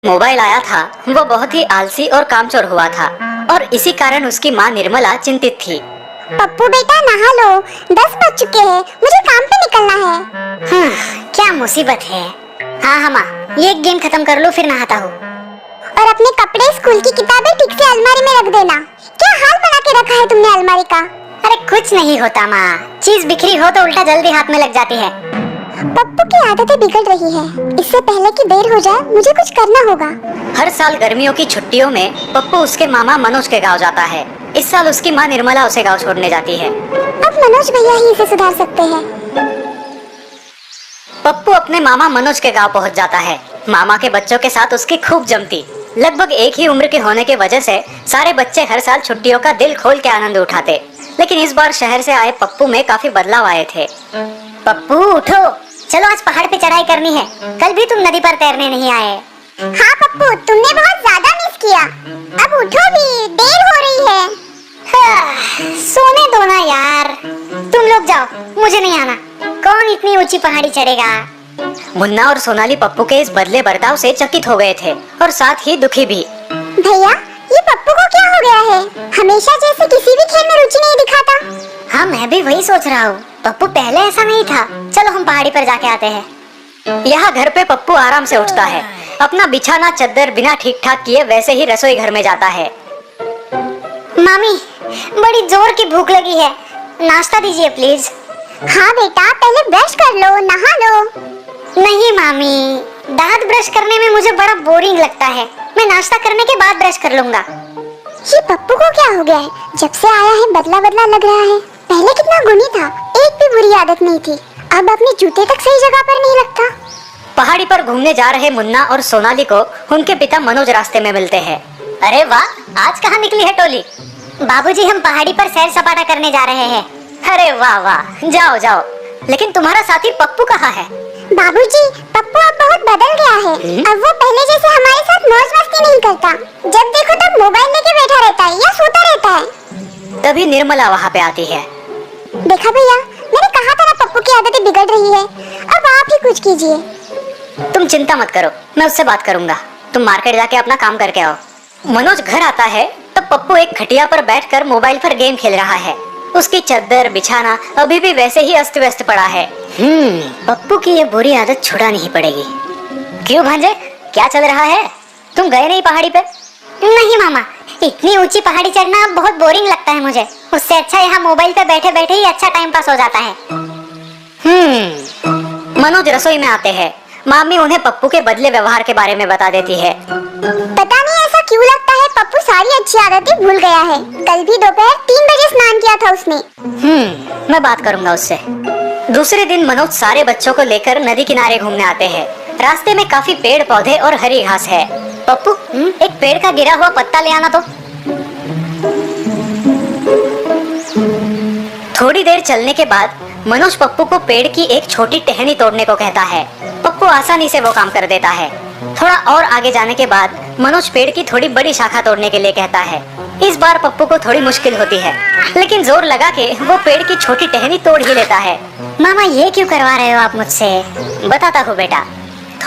Mobile आया था वो बहुत ही आलसी और कामचोर हुआ था और इसी कारण उसकी माँ निर्मला चिंतित थी। पप्पू बेटा नहा लो, 10 बज चुके हैं, मुझे काम पे निकलना है। क्या मुसीबत है। हाँ माँ, ये गेम खत्म कर लो फिर नहाता हूँ। और अपने कपड़े स्कूल की किताबें ठीक से अलमारी में रख देना। क्या हाल बना के रखा है तुमने अलमारी का? अरे कुछ नहीं होता माँ, चीज बिखरी हो तो उल्टा जल्दी हाथ में लग जाती है। पप्पू की आदतें बिगड़ रही है, इससे पहले कि देर हो जाए मुझे कुछ करना होगा। हर साल गर्मियों की छुट्टियों में पप्पू उसके मामा मनोज के गांव जाता है। इस साल उसकी माँ निर्मला उसे गांव छोड़ने जाती है। अब मनोज भैया ही इसे सुधार सकते हैं। पप्पू अपने मामा मनोज के गांव पहुंच जाता है। मामा के बच्चों के साथ उसकी खूब जमती। लगभग एक ही उम्र के होने के वजह से सारे बच्चे हर साल छुट्टियों का दिल खोल के आनंद उठाते। लेकिन इस बार शहर से आए पप्पू में काफी बदलाव आए थे। पप्पू उठो, चलो आज पहाड़ पे चढ़ाई करनी है। कल भी तुम नदी पर तैरने नहीं आए। हाँ पप्पू, तुमने बहुत ज्यादा मिस किया। अब उठो भी, देर हो रही है। सोने दो ना यार, तुम लोग जाओ, मुझे नहीं आना। कौन इतनी ऊंची पहाड़ी चढ़ेगा। मुन्ना और सोनाली पप्पू के इस बदले बर्ताव से चकित हो गए थे और साथ ही दुखी भी। भैया, ये पप्पू को क्या हो गया है? हमेशा जैसे किसी भी खेल में रुचि नहीं दिखाता। हाँ मैं भी वही सोच रहा हूँ, पप्पू पहले ऐसा नहीं था। चलो हम पहाड़ी पर जाके आते हैं। यहाँ घर पे पप्पू आराम से उठता है। अपना बिछाना चद्दर बिना ठीक ठाक किए वैसे ही रसोई घर में जाता है। मामी, बड़ी जोर की भूख लगी है, नाश्ता दीजिए प्लीज। हाँ बेटा, पहले ब्रश कर लो, नहा लो। नहीं मामी, दांत ब्रश करने में मुझे बड़ा बोरिंग लगता है। मैं नाश्ता करने के बाद ब्रश कर लूंगा। ये पप्पू को क्या हो गया है? जब से आया है बदला बदला लग रहा है। पहले कितना गुणी था, एक भी बुरी आदत नहीं थी। अब अपने जूते तक सही जगह पर नहीं रखता। पहाड़ी पर घूमने जा रहे मुन्ना और सोनाली को उनके पिता मनोज रास्ते में मिलते हैं। अरे वाह, आज कहाँ निकली है टोली? बाबूजी, हम पहाड़ी पर सैर सपाटा करने जा रहे हैं। अरे वाह वाह, जाओ जाओ। लेकिन तुम्हारा साथी पप्पू कहाँ है? बाबूजी, पप्पू अब बहुत बदल गया है। अब वो पहले जैसे हमारे साथ मौज मस्ती नहीं करता। जब देखो तब मोबाइल लेके बैठा रहता है या सोता रहता है। तभी निर्मला वहाँ पे आती है। देखा भैया, मैंने कहा था ना पप्पू की आदतें बिगड़ रही है। अब आप ही कुछ कीजिए। तुम चिंता मत करो, मैं उससे बात करूंगा। तुम मार्केट जाके अपना काम करके आओ। मनोज घर आता है तब पप्पू एक खटिया पर बैठकर मोबाइल पर गेम खेल रहा है। उसकी चद्दर बिछाना अभी भी वैसे ही अस्त व्यस्त पड़ा है। पप्पू की ये बुरी आदत छुड़ा नहीं पड़ेगी। क्यों भांजे, क्या चल रहा है? तुम गए नहीं पहाड़ी पे? नहीं मामा, इतनी ऊंची पहाड़ी चढ़ना अब बहुत बोरिंग लगता है मुझे। उससे अच्छा यहाँ मोबाइल पे बैठे बैठे ही अच्छा टाइम पास हो जाता है। मनोज रसोई में आते हैं। मामी उन्हें पप्पू के बदले व्यवहार के बारे में बता देती है। पता नहीं ऐसा क्यों लगता है, पप्पू सारी अच्छी आदतें भूल गया है। कल भी दोपहर 3 बजे स्नान किया था उसने। मैं बात करूंगा उससे। दूसरे दिन मनोज सारे बच्चों को लेकर नदी किनारे घूमने आते हैं। रास्ते में काफी पेड़ पौधे और हरी घास है। पप्पू, एक पेड़ का गिरा हुआ पत्ता ले आना तो। थोड़ी देर चलने के बाद मनोज पप्पू को पेड़ की एक छोटी टहनी तोड़ने को कहता है। पप्पू आसानी से वो काम कर देता है। थोड़ा और आगे जाने के बाद मनोज पेड़ की थोड़ी बड़ी शाखा तोड़ने के लिए कहता है। इस बार पप्पू को थोड़ी मुश्किल होती है, लेकिन जोर लगा के वो पेड़ की छोटी टहनी तोड़ ही लेता है। मामा, ये क्यों करवा रहे हो आप मुझसे? बताता हूँ बेटा।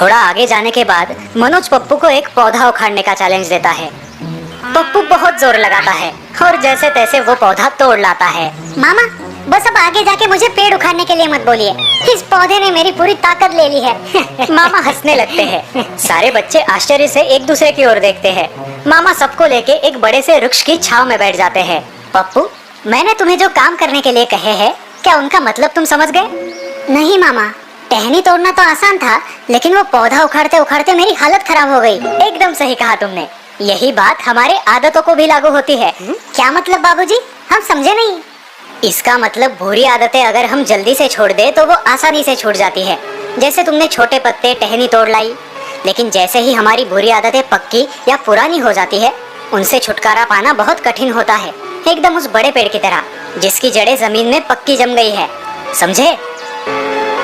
थोड़ा आगे जाने के बाद मनोज पप्पू को एक पौधा उखाड़ने का चैलेंज देता है। पप्पू बहुत जोर लगाता है और जैसे तैसे वो पौधा तोड़ लाता है। मामा, बस अब आगे जाके मुझे पेड़ उखाड़ने के लिए मत बोलिए। इस पौधे ने मेरी पूरी ताकत ले ली है। मामा हंसने लगते हैं। सारे बच्चे आश्चर्य से एक दूसरे की ओर देखते हैं। मामा सबको लेके एक बड़े से वृक्ष की छांव में बैठ जाते हैं। पप्पू, मैंने तुम्हें जो काम करने के लिए कहे हैं, क्या उनका मतलब तुम समझ गए? नहीं मामा, टहनी तोड़ना तो आसान था, लेकिन वो पौधा उखाड़ते उखाड़ते मेरी हालत खराब हो गई। एकदम सही कहा तुमने। यही बात हमारे आदतों को भी लागू होती है। क्या मतलब बाबूजी? हम समझे नहीं। इसका मतलब बुरी आदतें अगर हम जल्दी से छोड़ दे तो वो आसानी से छूट जाती है। जैसे तुमने छोटे पत्ते टहनी तोड़ लाई। लेकिन जैसे ही हमारी बुरी आदतें पक्की या पुरानी हो जाती है, उनसे छुटकारा पाना बहुत कठिन होता है। एकदम उस बड़े पेड़ की तरह जिसकी जड़ें जमीन में पक्की जम गई है। समझे?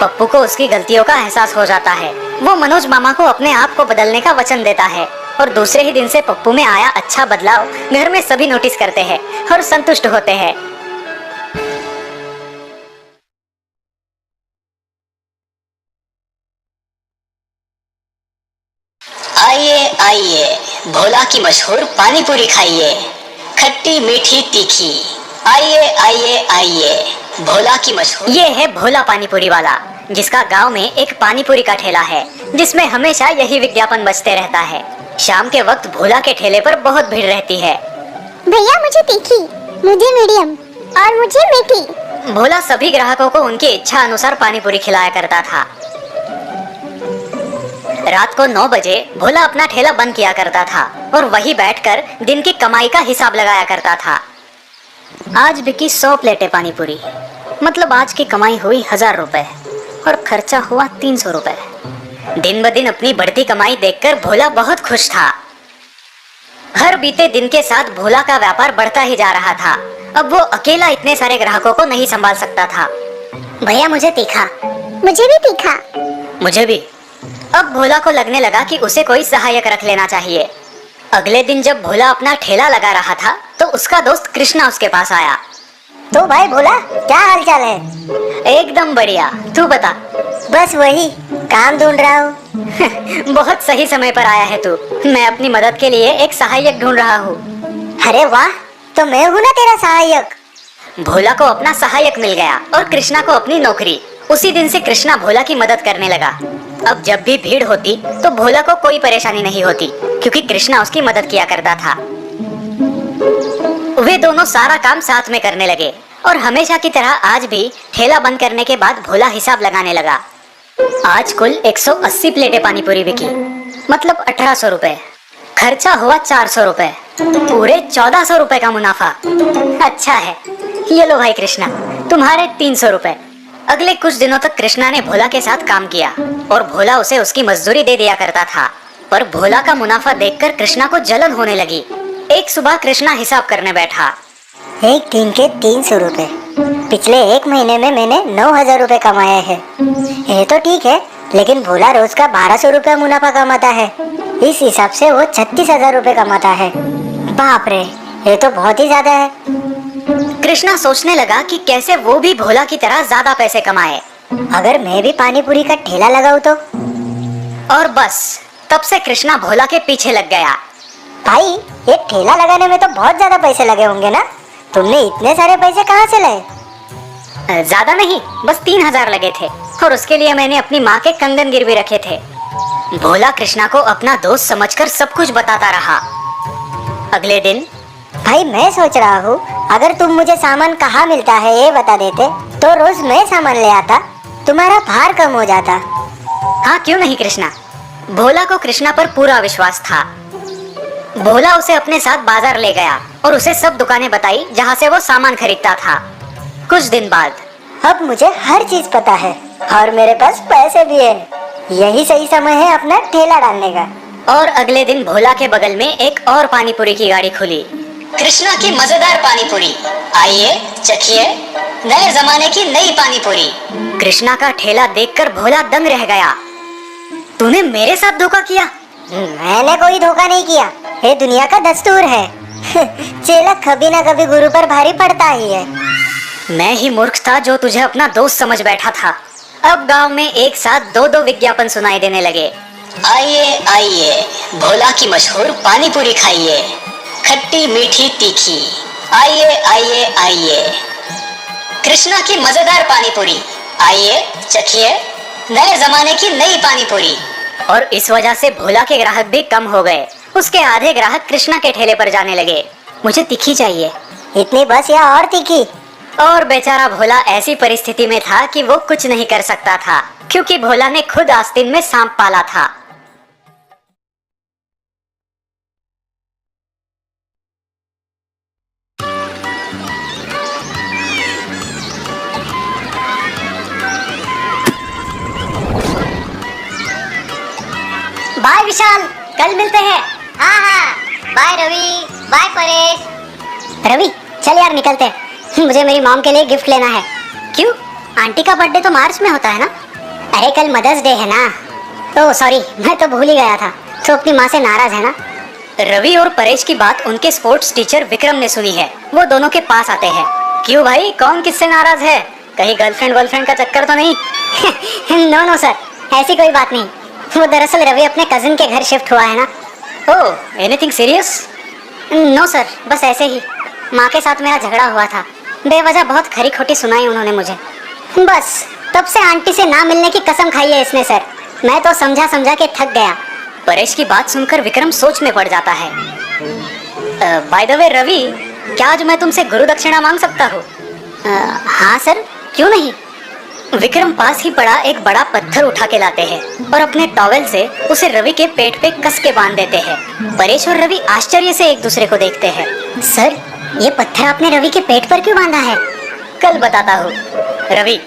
पप्पू को उसकी गलतियों का एहसास हो जाता है। वो मनोज मामा को अपने आप को बदलने का वचन देता है और दूसरे ही दिन से पप्पू में आया अच्छा बदलाव घर में सभी नोटिस करते हैं और संतुष्ट होते हैं। आइए आइए, भोला की मशहूर पानी पूरी खाइए, खट्टी मीठी तीखी। आइए आइए आइए, भोला की मशहूर। ये है भोला पानी पूरी वाला, जिसका गांव में एक पानी पूरी का ठेला है, जिसमें हमेशा यही विज्ञापन बजते रहता है। शाम के वक्त भोला के ठेले पर बहुत भीड़ रहती है। भैया मुझे तीखी, मुझे मीडियम और मुझे मीठी। भोला सभी ग्राहकों को उनकी इच्छा अनुसार पानी पूरी खिलाया करता था। रात को 9 बजे भोला अपना ठेला बंद किया करता था और वही बैठकर दिन की कमाई का हिसाब लगाया करता था। आज बिकी 100 प्लेटें पानी पूरी, मतलब आज की कमाई हुई 1000 रुपए और खर्चा हुआ 300 रुपए। दिन ब दिन अपनी बढ़ती कमाई देखकर भोला बहुत खुश था। हर बीते दिन के साथ भोला का व्यापार बढ़ता ही जा रहा था। अब वो अकेला इतने सारे ग्राहकों को नहीं संभाल सकता था। भैया मुझे तीखा। मुझे भी तीखा। मुझे भी। अब भोला को लगने लगा कि उसे कोई सहायक रख लेना चाहिए। अगले दिन जब भोला अपना ठेला लगा रहा था तो उसका दोस्त कृष्णा उसके पास आया। तो भाई भोला, क्या हाल चाल है? एकदम बढ़िया, तू बता। बस वही काम ढूंढ रहा हूँ। बहुत सही समय पर आया है तू। मैं अपनी मदद के लिए एक सहायक ढूंढ रहा हूँ। अरे वाह, तो मैं हूँ ना तेरा सहायक। भोला को अपना सहायक मिल गया और कृष्णा को अपनी नौकरी। उसी दिन से कृष्णा भोला की मदद करने लगा। अब जब भी भीड़ होती तो भोला को कोई परेशानी नहीं होती, क्योंकि कृष्णा उसकी मदद किया करता था। वे दोनों सारा काम साथ में करने लगे और हमेशा की तरह आज भी ठेला बंद करने के बाद भोला हिसाब लगाने लगा। आज कुल 180 प्लेटें पानी पूरी बिकी, मतलब 1800 रुपए। खर्चा हुआ 400 रुपए, पूरे 1400 रुपए का मुनाफा। अच्छा है, ये लो भाई कृष्णा, तुम्हारे 300 रुपए। अगले कुछ दिनों तक कृष्णा ने भोला के साथ काम किया और भोला उसे उसकी मजदूरी दे दिया करता था। पर भोला का मुनाफा देखकर कृष्णा को जलन होने लगी। एक सुबह कृष्णा हिसाब करने बैठा। एक दिन के 300 रुपए, पिछले एक महीने में मैंने 9000 रुपए कमाए हैं। ये तो ठीक है, लेकिन भोला रोज का 1200 रुपए मुनाफा कमाता है। इस हिसाब से वो 36,000 रुपए कमाता है। बाप रे, ये तो बहुत ही ज्यादा है। कृष्णा सोचने लगा कि कैसे वो भी भोला की तरह ज्यादा पैसे कमाए। अगर मैं भी पानी पूरी का ठेला लगाऊं तो? और बस तब से कृष्णा भोला के पीछे लग गया। भाई, ये ठेला लगाने में तो बहुत ज्यादा पैसे लगे होंगे ना? तुमने इतने सारे पैसे कहाँ से लाए? ज्यादा नहीं, बस 3000 लगे थे और उसके लिए मैंने अपनी माँ के कंगन गिरवी रखे थे। भोला कृष्णा को अपना दोस्त समझकर सब कुछ बताता रहा। अगले दिन, भाई मैं सोच रहा हूँ, अगर तुम मुझे सामान कहाँ मिलता है ये बता देते तो रोज मैं सामान ले आता, तुम्हारा भार कम हो जाता। हाँ क्यों नहीं कृष्णा। भोला को कृष्णा पर पूरा विश्वास था। भोला उसे अपने साथ बाजार ले गया और उसे सब दुकानें बताई जहाँ से वो सामान खरीदता था। कुछ दिन बाद, अब मुझे हर चीज पता है और मेरे पास पैसे भी है। यही सही समय है अपना ठेला डालने का। और अगले दिन भोला के बगल में एक और पानी पूरी की गाड़ी खुली। कृष्णा की मजेदार पानी पूरी, आइए चखिए, नए जमाने की नई पानी पूरी। कृष्णा का ठेला देखकर भोला दंग रह गया। तूने मेरे साथ धोखा किया? मैंने कोई धोखा नहीं किया, ये दुनिया का दस्तूर है। चेला कभी ना कभी गुरु पर भारी पड़ता ही है। मैं ही मूर्ख था जो तुझे अपना दोस्त समझ बैठा था। अब गांव में एक साथ 2-2 विज्ञापन सुनाई देने लगे। आइए आइए, भोला की मशहूर पानी पूरी खाइए, खट्टी मीठी तीखी। आइए आइए आइए, कृष्णा की मजेदार पानी पूरी, आइए चखिए, नए जमाने की नई पानी पूरी। और इस वजह से भोला के ग्राहक भी कम हो गए। उसके आधे ग्राहक कृष्णा के ठेले पर जाने लगे। मुझे तीखी चाहिए। इतनी बस या और तीखी? और बेचारा भोला ऐसी परिस्थिति में था कि वो कुछ नहीं कर सकता था, क्योंकि भोला ने खुद आस्तीन में सांप पाला था। बाय विशाल, कल मिलते हैं। हाँ हाँ, बाय रवि, बाय परेश। रवि चल यार निकलते हैं, मुझे मेरी मॉम के लिए गिफ्ट लेना है। क्यों? आंटी का बर्थडे तो मार्च में होता है ना? अरे कल मदर्स डे है ना। ओह सॉरी, मैं तो भूल ही गया था। तो अपनी माँ से नाराज है ना? रवि और परेश की बात उनके स्पोर्ट्स टीचर विक्रम ने सुनी है। वो दोनों के पास आते हैं। क्यों भाई, कौन किससे नाराज है? कहीं गर्लफ्रेंड का चक्कर तो नहीं? नो नो सर, ऐसी कोई बात नहीं। वो दरअसल रवि अपने कजिन के घर शिफ्ट हुआ है ना, ओह, एनीथिंग सीरियस? नो सर, बस ऐसे ही। माँ के साथ मेरा झगड़ा हुआ था। बेवजह बहुत खरी खोटी सुनाई उन्होंने मुझे। बस तब से आंटी से ना मिलने की कसम खाई है इसने सर। मैं तो समझा समझा के थक गया। परेश की बात सुनकर विक्रम सोच में पड़ जाता है। बाय द वे रवि, क्या आज मैं तुमसे गुरु दक्षिणा मांग सकता हूँ? हाँ सर, क्यों नहीं। विक्रम पास ही पड़ा एक बड़ा पत्थर उठा के लाते हैं और अपने टॉवेल से उसे रवि के पेट पे कस के बांध देते हैं। परेश और रवि आश्चर्य से एक दूसरे को देखते हैं। सर, ये पत्थर आपने रवि के पेट पर क्यों बांधा है? कल बताता हूँ। रवि,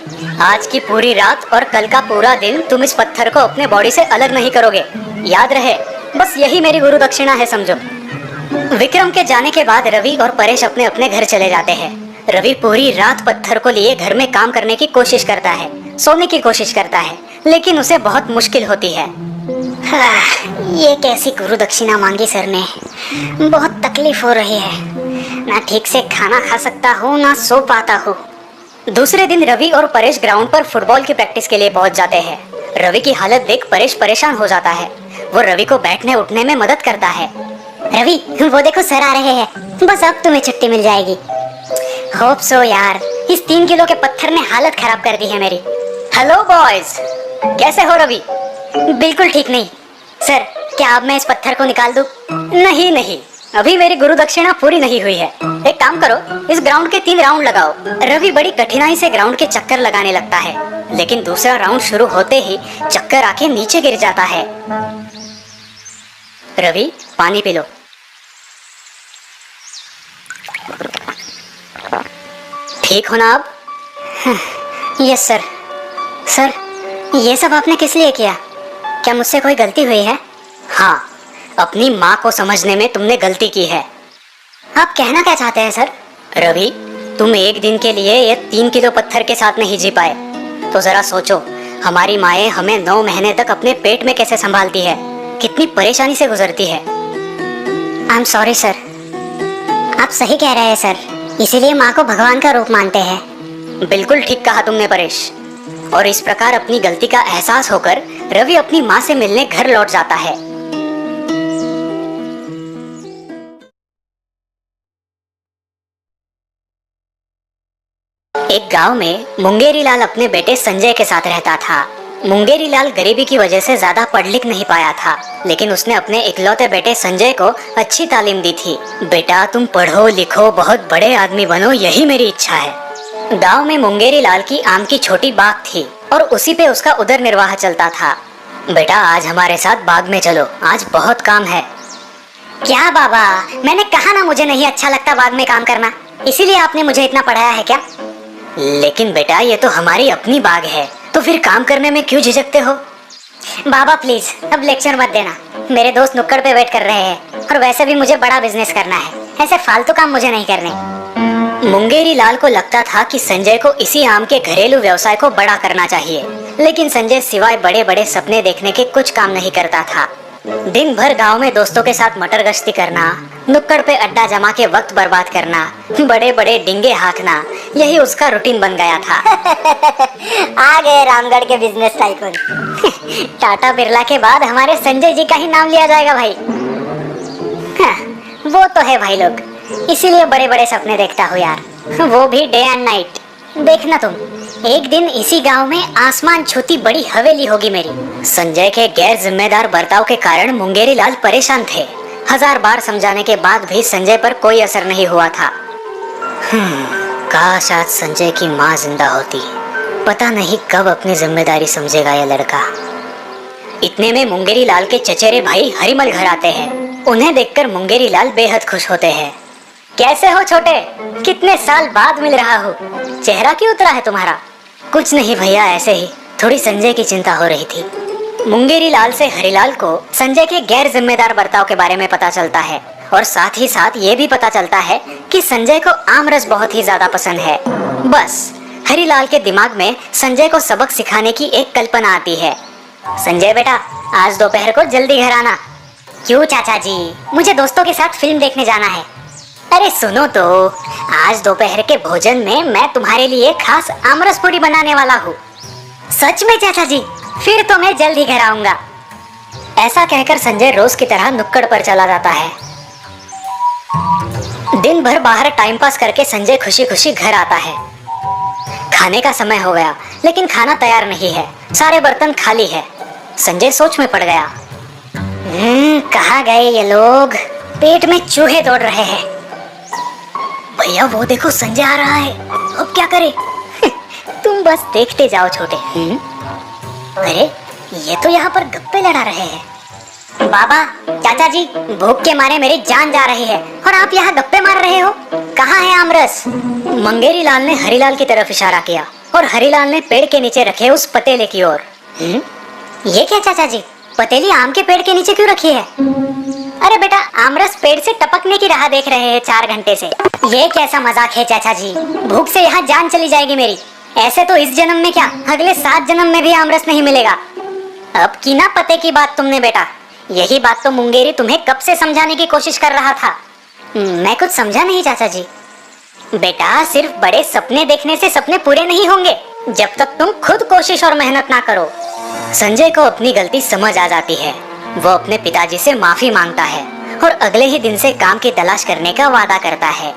आज की पूरी रात और कल का पूरा दिन तुम इस पत्थर को अपने बॉडी से अलग नहीं करोगे। याद रहे, बस यही मेरी गुरु दक्षिणा है, समझो। विक्रम के जाने के बाद रवि और परेश अपने अपने घर चले जाते हैं। रवि पूरी रात पत्थर को लिए घर में काम करने की कोशिश करता है, सोने की कोशिश करता है, लेकिन उसे बहुत मुश्किल होती है। ये कैसी गुरु दक्षिणा मांगी सर ने। बहुत तकलीफ हो रही है। ना ठीक से खाना खा सकता हूँ, ना सो पाता हूँ। दूसरे दिन रवि और परेश ग्राउंड पर फुटबॉल की प्रैक्टिस के लिए पहुंच जाते हैं। रवि की हालत देख परेश परेशान हो जाता है। वो रवि को बैठने उठने में मदद करता है। रवि, वो देखो सर आ रहे हैं। बस अब तुम्हें छुट्टी मिल जाएगी। होप सो यार, इस 3 किलो के पत्थर ने हालत खराब कर दी है मेरी। हेलो बॉयज, कैसे हो रवि? बिल्कुल ठीक नहीं सर। क्या अब मैं इस पत्थर को निकाल दूं? नहीं नहीं, अभी मेरी गुरु दक्षिणा पूरी नहीं हुई है। एक काम करो, इस ग्राउंड के 3 राउंड लगाओ। रवि बड़ी कठिनाई से ग्राउंड के चक्कर लगाने लगता है, लेकिन दूसरा राउंड शुरू होते ही चक्कर आके नीचे गिर जाता है। रवि, पानी पी लो। ठीक हो ना अब? Yes sir. सर, ये सब आपने किस लिए किया? क्या मुझसे कोई गलती हुई है? हाँ, अपनी माँ को समझने में तुमने गलती की है। आप कहना क्या चाहते हैं सर? रवि, तुम एक दिन के लिए ये 3 किलो पत्थर के साथ नहीं जी पाए, तो जरा सोचो, हमारी माएँ हमें 9 महीने तक अपने पेट में कैसे संभालती है, कितनी परेशानी से गुजरती है। I am sorry sir. आप सही कह रहे हैं सर, इसीलिए माँ को भगवान का रूप मानते हैं। बिल्कुल ठीक कहा तुमने परेश। और इस प्रकार अपनी गलती का एहसास होकर रवि अपनी माँ से मिलने घर लौट जाता है। एक गांव में मुंगेरी लाल अपने बेटे संजय के साथ रहता था। मुंगेरी लाल गरीबी की वजह से ज्यादा पढ़ लिख नहीं पाया था, लेकिन उसने अपने इकलौते बेटे संजय को अच्छी तालीम दी थी। बेटा, तुम पढ़ो लिखो, बहुत बड़े आदमी बनो, यही मेरी इच्छा है। गांव में मुंगेरी लाल की आम की छोटी बाग थी और उसी पे उसका उदर निर्वाह चलता था। बेटा, आज हमारे साथ बाग में चलो, आज बहुत काम है। क्या बाबा, मैंने कहा ना मुझे नहीं अच्छा लगता बाग में काम करना, इसीलिए आपने मुझे इतना पढ़ाया है क्या? लेकिन बेटा, ये तो हमारी अपनी बाग है, तो फिर काम करने में क्यों झिझकते हो? बाबा प्लीज, अब लेक्चर मत देना। मेरे दोस्त नुक्कड़ पे वेट कर रहे हैं और वैसे भी मुझे बड़ा बिजनेस करना है, ऐसे फालतू काम मुझे नहीं करने। मुंगेरी लाल को लगता था कि संजय को इसी आम के घरेलू व्यवसाय को बड़ा करना चाहिए, लेकिन संजय सिवाय बड़े बड़े सपने देखने के कुछ काम नहीं करता था। दिन भर गांव में दोस्तों के साथ मटर गश्ती करना, नुक्कड़ पे अड्डा जमा के वक्त बर्बाद करना, बड़े बड़े डिंगे हाँकना, यही उसका रूटीन बन गया था। आ गए रामगढ़ के बिजनेस टाइकून। टाटा बिरला के बाद हमारे संजय जी का ही नाम लिया जाएगा भाई। हाँ, वो तो है भाई लोग, इसीलिए बड़े बड़े सपने देखता हूँ यार, वो भी डे एंड नाइट। देखना तुम, एक दिन इसी गांव में आसमान छूती बड़ी हवेली होगी मेरी। संजय के गैर जिम्मेदार बर्ताव के कारण मुंगेरी लाल परेशान थे। 1000 बार समझाने के बाद भी संजय पर कोई असर नहीं हुआ था। काश आज संजय की माँ जिंदा होती, पता नहीं कब अपनी जिम्मेदारी समझेगा यह लड़का। इतने में मुंगेरी लाल के चचेरे भाई हरिमल घर आते हैं। उन्हें देखकर मुंगेरी लाल बेहद खुश होते हैं। कैसे हो छोटे, कितने साल बाद मिल रहा हो, चेहरा क्यों उतरा है तुम्हारा? कुछ नहीं भैया, ऐसे ही थोड़ी संजय की चिंता हो रही थी। मुंगेरी लाल से हरिलाल को संजय के गैर जिम्मेदार बर्ताव के बारे में पता चलता है और साथ ही साथ ये भी पता चलता है कि संजय को आम रस बहुत ही ज्यादा पसंद है। बस हरिलाल के दिमाग में संजय को सबक सिखाने की एक कल्पना आती है। संजय बेटा, आज दोपहर को जल्दी घर आना। क्यों चाचा जी, मुझे दोस्तों के साथ फिल्म देखने जाना है। अरे सुनो तो, आज दोपहर के भोजन में मैं तुम्हारे लिए खास आमरस पूरी बनाने वाला हूँ। सच में चाचा जी? फिर तो मैं जल्द ही घर आऊंगा। ऐसा कहकर संजय रोज की तरह नुक्कड़ पर चला जाता है। दिन भर बाहर टाइम पास करके संजय खुशी खुशी घर आता है। खाने का समय हो गया लेकिन खाना तैयार नहीं है, सारे बर्तन खाली है। संजय सोच में पड़ गया। कहाँ गए ये लोग? पेट में चूहे दौड़ रहे हैं। भैया वो देखो संजय आ रहा है, अब क्या करे? तुम बस देखते जाओ छोटे। अरे ये तो यहाँ पर गप्पे लड़ा रहे हैं। बाबा, चाचा जी, भूख के मारे मेरी जान जा रही है और आप यहाँ गप्पे मार रहे हो। कहाँ है आमरस? मंगेरी लाल ने हरिलाल की तरफ इशारा किया और हरिलाल ने पेड़ के नीचे रखे उस पतेले की ओर। ये क्या चाचा जी, पतेली आम के पेड़ के नीचे क्यों रखी है? अरे बेटा, आमरस पेड़ से टपकने की राह देख रहे हैं 4 घंटे से। ये कैसा मजाक है चाचा जी? भूख से यहाँ जान चली जाएगी मेरी। ऐसे तो इस जन्म में क्या, अगले 7 जन्म में भी आमरस नहीं मिलेगा। अब की ना पते की बात तुमने बेटा। यही बात तो मुंगेरी तुम्हें कब से समझाने की कोशिश कर रहा था। मैं कुछ समझा नहीं चाचा जी। बेटा, सिर्फ बड़े सपने देखने से सपने पूरे नहीं होंगे जब तक तुम खुद कोशिश और मेहनत ना करो। संजय को अपनी गलती समझ आ जाती है। वो अपने पिताजी से माफी मांगता है और अगले ही दिन से काम की तलाश करने का वादा करता है।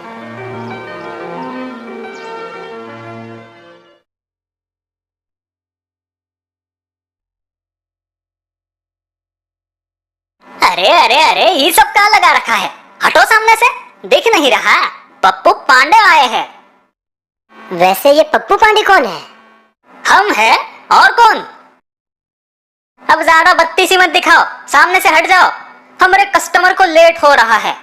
अरे अरे अरे, ये सब क्या लगा रखा है? हटो सामने से, दिख नहीं रहा? पप्पू पांडे आए हैं। वैसे ये पप्पू पांडे कौन है? हम हैं, और कौन? अब ज्यादा बत्तीसी मत दिखाओ, सामने से हट जाओ, हमारे कस्टमर को लेट हो रहा है।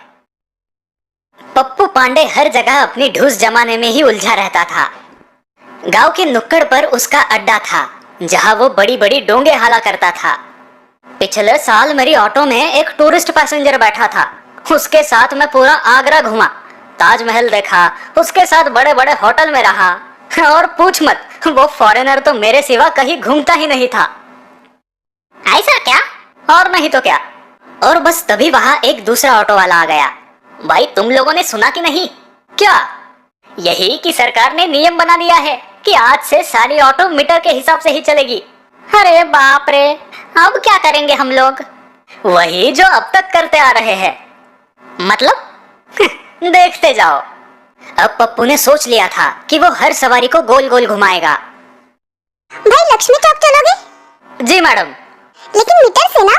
पप्पू पांडे हर जगह अपनी ढूस जमाने में ही उलझा रहता था। गांव के नुक्कड़ पर उसका अड्डा था जहां वो बड़ी बड़ी डोंगे हाला करता था। पिछले साल मेरी ऑटो में एक टूरिस्ट पैसेंजर बैठा था। उसके साथ मैं पूरा आगरा घूमा, ताजमहल देखा, उसके साथ बड़े बड़े होटल में रहा। और पूछ मत, वो फॉरेनर तो मेरे सिवा कहीं घूमता ही नहीं था। ऐसा क्या? और नहीं तो क्या। और बस तभी वहां एक दूसरा ऑटो वाला आ गया। भाई, तुम लोगों ने सुना कि नहीं? क्या? यही कि सरकार ने नियम बना दिया है कि आज से सारी ऑटो मीटर के हिसाब से ही चलेगी। अरे बाप रे, अब क्या करेंगे हम लोग? वही जो अब तक करते आ रहे हैं। मतलब? देखते जाओ। अब पप्पू ने सोच लिया था कि वो हर सवारी को गोल गोल घुमाएगा। भाई, लक्ष्मी चौक चलोगे? जी मैडम। लेकिन मीटर से ना?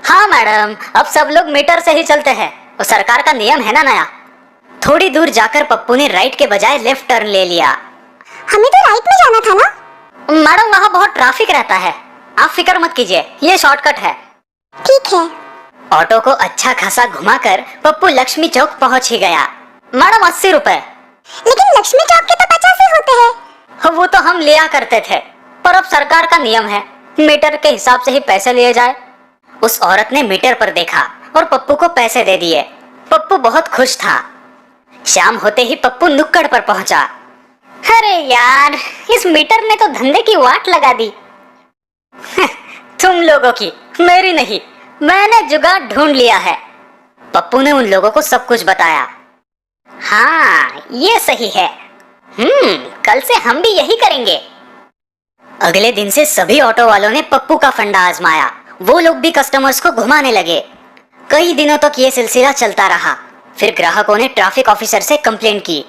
हाँ मैडम, अब सब लोग मीटर से ही चलते हैं, वो सरकार का नियम है ना नया। थोड़ी दूर जाकर पप्पू ने राइट के बजाय लेफ्ट टर्न ले लिया। हमें तो राइट में जाना था ना? मैडम, वहाँ बहुत ट्रैफिक रहता है, आप फिक्र मत कीजिए, ये शॉर्टकट है। ठीक है। ऑटो को अच्छा खासा घुमाकर पप्पू लक्ष्मी चौक पहुँच ही गया। मैडम 80 रुपए। लेकिन लक्ष्मी चौक के तो 50 ही होते हैं। वो तो हम लिया करते थे, पर अब सरकार का नियम है, मीटर के हिसाब से ही पैसे लिए जाए। उस औरत ने मीटर पर देखा और पप्पू को पैसे दे दिए। पप्पू बहुत खुश था। शाम होते ही पप्पू नुक्कड़ पर पहुंचा। अरे यार, इस मीटर ने तो धंधे की वाट लगा दी। तुम लोगों की, मेरी नहीं, मैंने जुगाड़ ढूंढ लिया है। पप्पू ने उन लोगों को सब कुछ बताया। हाँ, ये सही है। कल से हम भी यही करेंगे। अगले दिन से सभी ऑटो वालों ने पप्पू का फंडा आजमाया। वो लोग भी कस्टमर्स को घुमाने लगे। कई दिनों तक ये सिलसिला चलता रहा। फिर ग्राहकों ने ट्रैफिक ऑफिसर से कंप्लेंट की।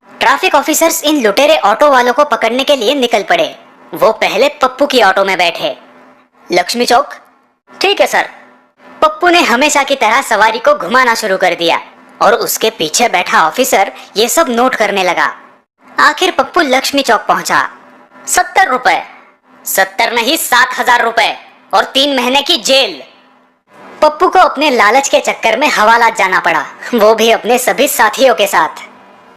ट्रैफिक ऑफिसर्स इन लुटेरे ऑटो वालों को पकड़ने के लिए निकल पड़े। वो पहले पप्पू की ऑटो में बैठे। लक्ष्मी चौक? ठीक है सर। पप्पू ने हमेशा की तरह सवारी को घुमाना शुरू कर दिया और उसके पीछे बैठा ऑफिसर ये सब नोट करने लगा। आखिर पप्पू लक्ष्मी चौक पहुंचा। 70 रुपए। 70 नहीं, 7,000 रुपए और 3 महीने की जेल। पप्पू को अपने लालच के चक्कर में हवालात जाना पड़ा, वो भी अपने सभी साथियों के साथ।